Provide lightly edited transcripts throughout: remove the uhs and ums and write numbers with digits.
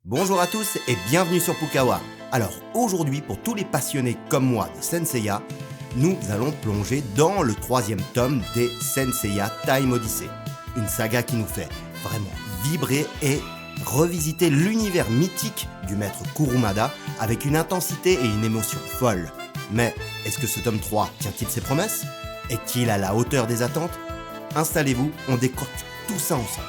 Bonjour à tous et bienvenue sur Pukawa. Alors aujourd'hui, pour tous les passionnés comme moi de Saint Seiya, nous allons plonger dans le 3e tome des Saint Seiya Time Odyssey. Une saga qui nous fait vraiment vibrer et revisiter l'univers mythique du maître Kurumada avec une intensité et une émotion folle. Mais est-ce que ce tome 3 tient-il ses promesses? Est-il à la hauteur des attentes? Installez-vous, on décortique tout ça ensemble.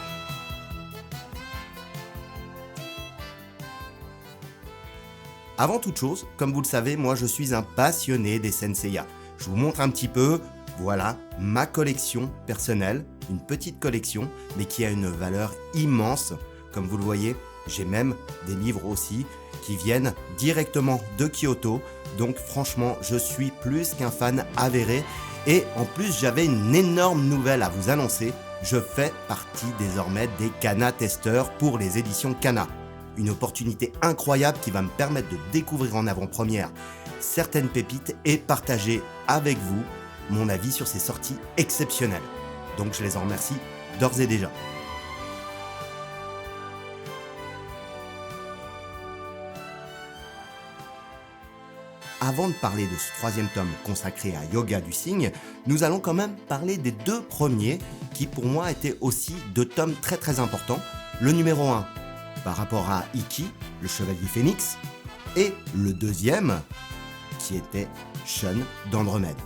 Avant toute chose, comme vous le savez, moi je suis un passionné des Saint Seiya. Je vous montre un petit peu, voilà, ma collection personnelle, une petite collection, mais qui a une valeur immense. Comme vous le voyez, j'ai même des livres aussi qui viennent directement de Kyoto. Donc franchement, je suis plus qu'un fan avéré. Et en plus, j'avais une énorme nouvelle à vous annoncer. Je fais partie désormais des Kana testeurs pour les éditions Kana. Une opportunité incroyable qui va me permettre de découvrir en avant-première certaines pépites et partager avec vous mon avis sur ces sorties exceptionnelles. Donc je les en remercie d'ores et déjà. Avant de parler de ce 3e tome consacré à Yoga du Cygne, nous allons quand même parler des 2 premiers qui pour moi étaient aussi 2 tomes très importants. Le numéro 1 par rapport à Ikki, le chevalier phénix, et le 2e qui était Shun d'Andromède.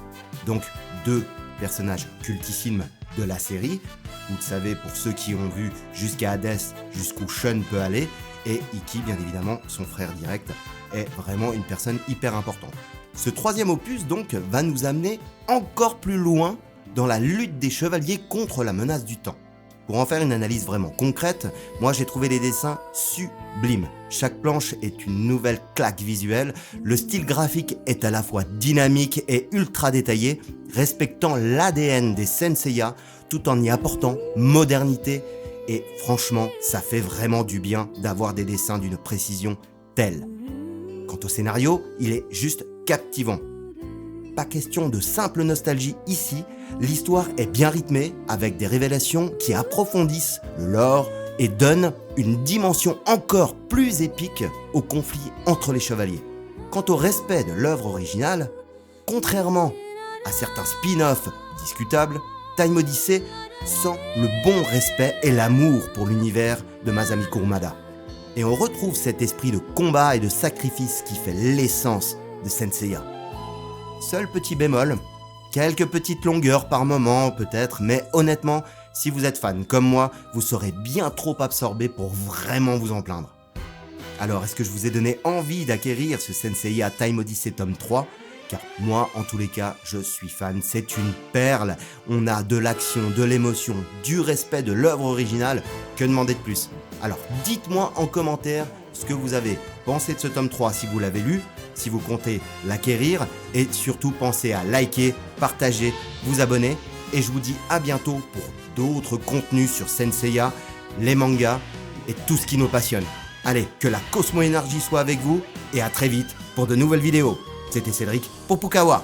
Donc 2 personnages cultissimes de la série. Vous le savez pour ceux qui ont vu jusqu'à Hades, jusqu'où Shun peut aller, et Ikki bien évidemment, son frère direct, est vraiment une personne hyper importante. Ce 3e opus donc va nous amener encore plus loin dans la lutte des chevaliers contre la menace du temps. Pour en faire une analyse vraiment concrète, moi j'ai trouvé les dessins sublimes. Chaque planche est une nouvelle claque visuelle, le style graphique est à la fois dynamique et ultra détaillé, respectant l'ADN des Saint Seiya tout en y apportant modernité. Et franchement, ça fait vraiment du bien d'avoir des dessins d'une précision telle. Quant au scénario, il est juste captivant. Pas question de simple nostalgie ici, l'histoire est bien rythmée avec des révélations qui approfondissent le lore et donnent une dimension encore plus épique au conflit entre les chevaliers. Quant au respect de l'œuvre originale, contrairement à certains spin-offs discutables, Time Odyssey sent le bon respect et l'amour pour l'univers de Masami Kurumada. Et on retrouve cet esprit de combat et de sacrifice qui fait l'essence de Saint Seiya. Seul petit bémol, quelques petites longueurs par moment peut-être, mais honnêtement, si vous êtes fan comme moi, vous serez bien trop absorbé pour vraiment vous en plaindre. Alors, est-ce que je vous ai donné envie d'acquérir ce Saint Seiya Time Odyssey tome 3 ? Car moi, en tous les cas, je suis fan, c'est une perle. On a de l'action, de l'émotion, du respect de l'œuvre originale, que demander de plus ? Alors, dites-moi en commentaire ce que vous avez pensé de ce tome 3 si vous l'avez lu, si vous comptez l'acquérir, et surtout pensez à liker, partager, vous abonner, et je vous dis à bientôt pour d'autres contenus sur Saint Seiya, les mangas et tout ce qui nous passionne. Allez, que la Cosmo Énergie soit avec vous, et à très vite pour de nouvelles vidéos. C'était Cédric pour Pukawa.